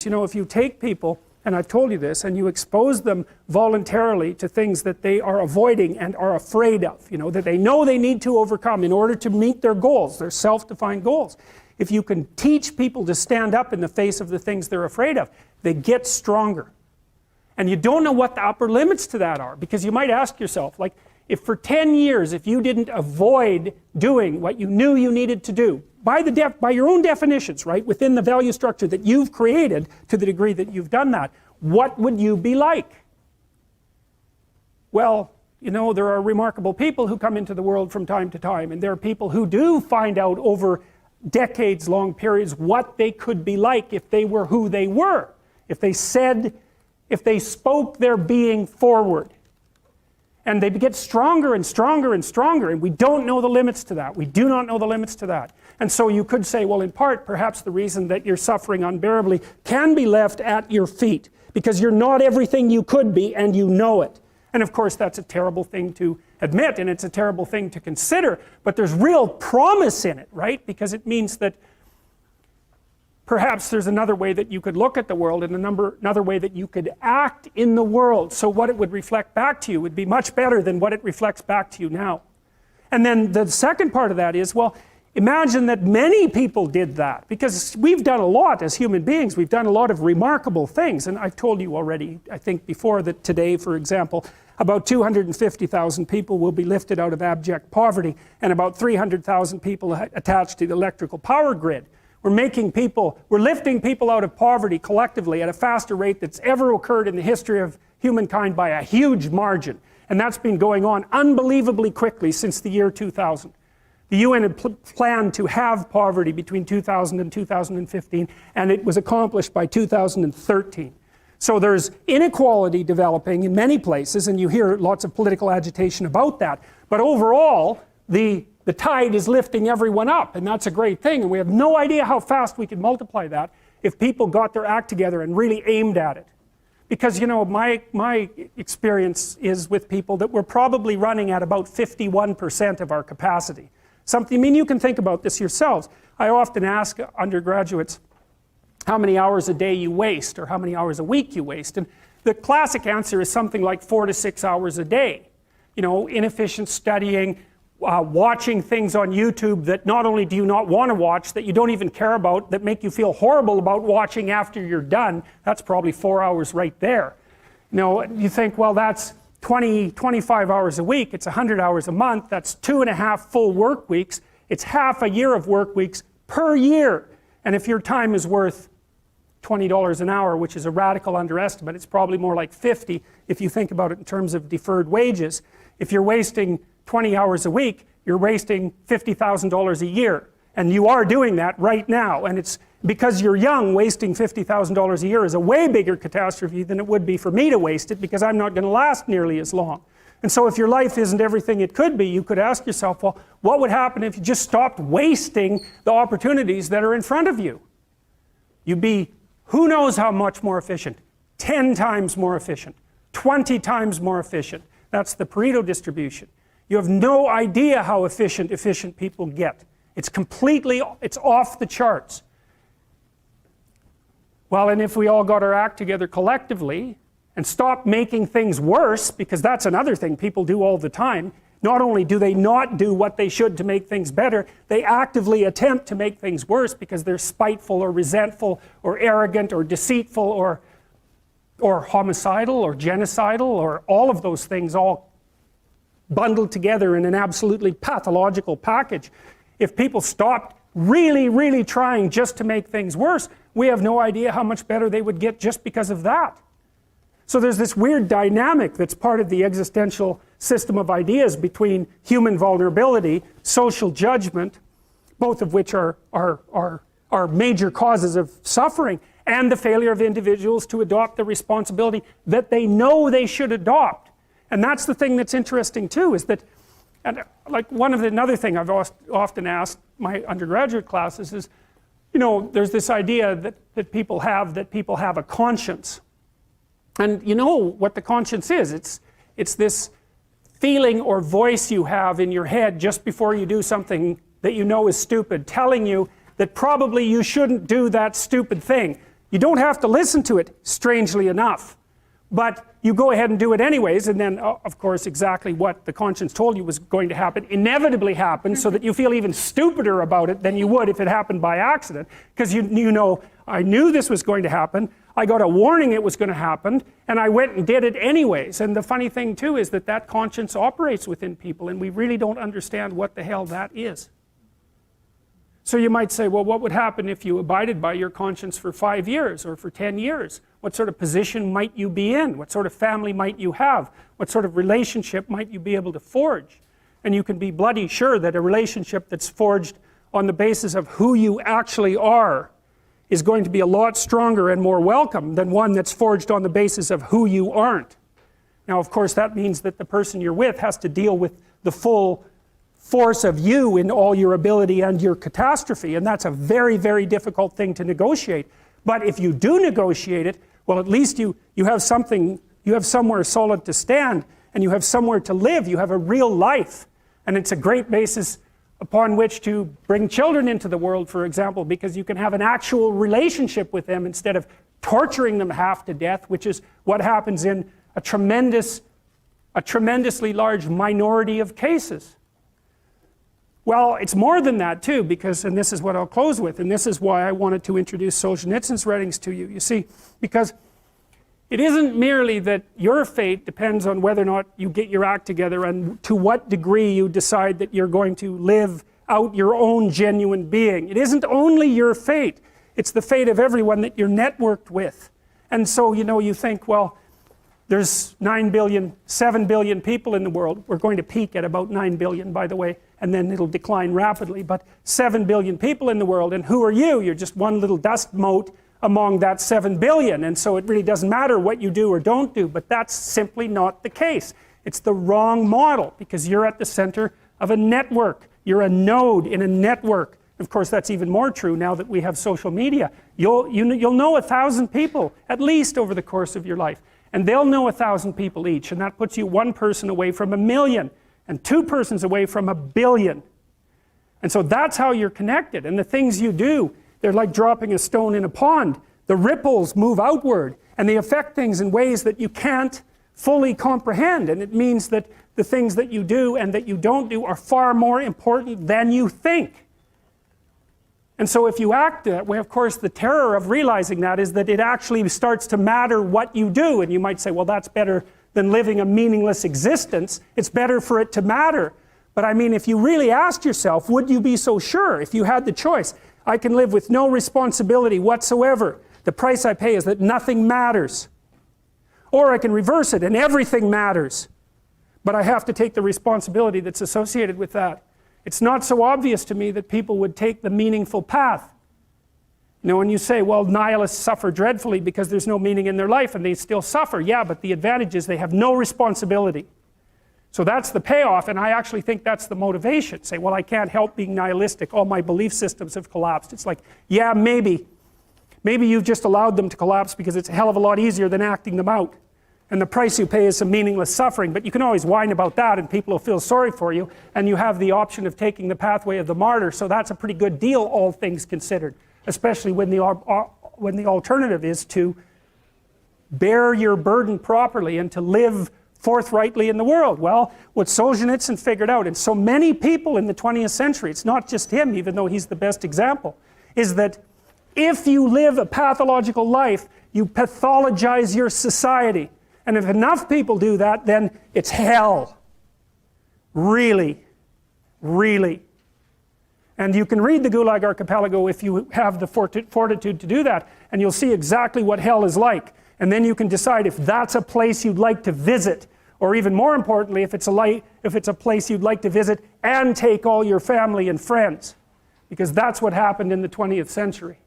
You know, if you take people, and I've told you this, and you expose them voluntarily to things that they are avoiding and are afraid of, you know, that they know they need to overcome in order to meet their goals, their self-defined goals. If you can teach people to stand up in the face of the things they're afraid of, they get stronger. And you don't know what the upper limits to that are, because you might ask yourself, like, if for 10 years, if you didn't avoid doing what you knew you needed to do, by your own definitions, right, within the value structure that you've created to the degree that you've done that, what would you be like? Well, you know, there are remarkable people who come into the world from time to time, and there are people who do find out over decades-long periods what they could be like if they were who they were, if they spoke their being forward. And they get stronger and stronger and stronger, and we don't know the limits to that. We do not know the limits to that. And so you could say, well, in part, perhaps the reason that you're suffering unbearably can be left at your feet, because you're not everything you could be, and you know it. And of course, that's a terrible thing to admit, and it's a terrible thing to consider, but there's real promise in it, right? Because it means that perhaps there's another way that you could look at the world, and another way that you could act in the world, so what it would reflect back to you would be much better than what it reflects back to you now. And then the second part of that is, well, imagine that many people did that, because we've done a lot as human beings. We've done a lot of remarkable things, and I've told you already, I think before, that today, for example, about 250,000 people will be lifted out of abject poverty, and about 300,000 people attached to the electrical power grid. We're lifting people out of poverty collectively at a faster rate that's ever occurred in the history of humankind by a huge margin. And that's been going on unbelievably quickly since the year 2000. The UN had planned to have poverty between 2000 and 2015, and it was accomplished by 2013. So there's inequality developing in many places, and you hear lots of political agitation about that. But overall, the tide is lifting everyone up, and that's a great thing, and we have no idea how fast we could multiply that if people got their act together and really aimed at it. Because, you know, my experience is with people that we're probably running at about 51% of our capacity. I mean, you can think about this yourselves. I often ask undergraduates how many hours a day you waste, or how many hours a week you waste, and the classic answer is something like 4 to 6 hours a day. You know, inefficient studying, watching things on YouTube that not only do you not want to watch, that you don't even care about, that make you feel horrible about watching after you're done. That's probably 4 hours right there. You know, you think, well, that's 25 hours a week, it's 100 hours a month, that's 2.5 full work weeks, it's half a year of work weeks per year. And if your time is worth $20 an hour, which is a radical underestimate, it's probably more like 50 if you think about it in terms of deferred wages. If you're wasting 20 hours a week, you're wasting $50,000 a year. And you are doing that right now. And it's because you're young, wasting $50,000 a year is a way bigger catastrophe than it would be for me to waste it, because I'm not going to last nearly as long. And so if your life isn't everything it could be, you could ask yourself, well, what would happen if you just stopped wasting the opportunities that are in front of you? You'd be, who knows how much more efficient? 10 times more efficient, 20 times more efficient. That's the Pareto distribution. You have no idea how efficient people get. It's off the charts. Well, and if we all got our act together collectively and stopped making things worse, because that's another thing people do all the time, not only do they not do what they should to make things better, they actively attempt to make things worse because they're spiteful or resentful or arrogant or deceitful or homicidal or genocidal, or all of those things all bundled together in an absolutely pathological package. If people stopped really trying just to make things worse, we have no idea how much better they would get just because of that. So there's this weird dynamic that's part of the existential system of ideas between human vulnerability, social judgment, both of which are major causes of suffering, and the failure of individuals to adopt the responsibility that they know they should adopt. And that's the thing that's interesting too, is that, and like another thing I've often asked my undergraduate classes is, you know, there's this idea that people have a conscience. And you know what the conscience is. It's this feeling or voice you have in your head just before you do something that you know is stupid, telling you that probably you shouldn't do that stupid thing. You don't have to listen to it, strangely enough. But you go ahead and do it anyways, and then, of course, exactly what the conscience told you was going to happen inevitably happens, so that you feel even stupider about it than you would if it happened by accident. Because you know, I knew this was going to happen, I got a warning it was going to happen, and I went and did it anyways. And the funny thing too is that that conscience operates within people, and we really don't understand what the hell that is. So you might say, well, what would happen if you abided by your conscience for 5 years or for 10 years? What sort of position might you be in? What sort of family might you have? What sort of relationship might you be able to forge? And you can be bloody sure that a relationship that's forged on the basis of who you actually are is going to be a lot stronger and more welcome than one that's forged on the basis of who you aren't. Now, of course, that means that the person you're with has to deal with the full force of you in all your ability and your catastrophe, and that's a very, very difficult thing to negotiate. But if you do negotiate it, well, at least you have something, you have somewhere solid to stand, and you have somewhere to live, you have a real life, and it's a great basis upon which to bring children into the world, for example, because you can have an actual relationship with them instead of torturing them half to death, which is what happens in a tremendously large minority of cases. Well, it's more than that too, because, and this is what I'll close with, and this is why I wanted to introduce Solzhenitsyn's writings to you. You see, because it isn't merely that your fate depends on whether or not you get your act together and to what degree you decide that you're going to live out your own genuine being. It isn't only your fate, it's the fate of everyone that you're networked with. And so, you know, you think, well, there's 9 billion, 7 billion people in the world. We're going to peak at about 9 billion, by the way, and then it'll decline rapidly. But 7 billion people in the world, and who are you? You're just one little dust mote among that 7 billion. And so it really doesn't matter what you do or don't do, but that's simply not the case. It's the wrong model, because you're at the center of a network. You're a node in a network. Of course, that's even more true now that we have social media. You'll know 1,000 people, at least, over the course of your life. And they'll know 1,000 people each, and that puts you one person away from 1,000,000, and 2 persons away from 1,000,000,000. And so that's how you're connected, and the things you do, they're like dropping a stone in a pond. The ripples move outward, and they affect things in ways that you can't fully comprehend, and it means that the things that you do and that you don't do are far more important than you think. And so if you act that way, of course, the terror of realizing that is that it actually starts to matter what you do. And you might say, well, that's better than living a meaningless existence. It's better for it to matter. But I mean, if you really asked yourself, would you be so sure if you had the choice? I can live with no responsibility whatsoever. The price I pay is that nothing matters. Or I can reverse it and everything matters. But I have to take the responsibility that's associated with that. It's not so obvious to me that people would take the meaningful path. You know, when you say, well, nihilists suffer dreadfully because there's no meaning in their life and they still suffer. Yeah, but the advantage is they have no responsibility. So that's the payoff, and I actually think that's the motivation. Say, well, I can't help being nihilistic. All my belief systems have collapsed. It's like, yeah, maybe. Maybe you've just allowed them to collapse because it's a hell of a lot easier than acting them out. And the price you pay is some meaningless suffering, but you can always whine about that and people will feel sorry for you, and you have the option of taking the pathway of the martyr, so that's a pretty good deal, all things considered, especially when the alternative is to bear your burden properly and to live forthrightly in the world. Well, what Solzhenitsyn figured out, and so many people in the 20th century, it's not just him, even though he's the best example, is that if you live a pathological life, you pathologize your society. And if enough people do that, then it's hell. Really. Really. And you can read the Gulag Archipelago if you have the fortitude to do that, and you'll see exactly what hell is like. And then you can decide if that's a place you'd like to visit, or even more importantly, if it's a place you'd like to visit and take all your family and friends. Because that's what happened in the 20th century.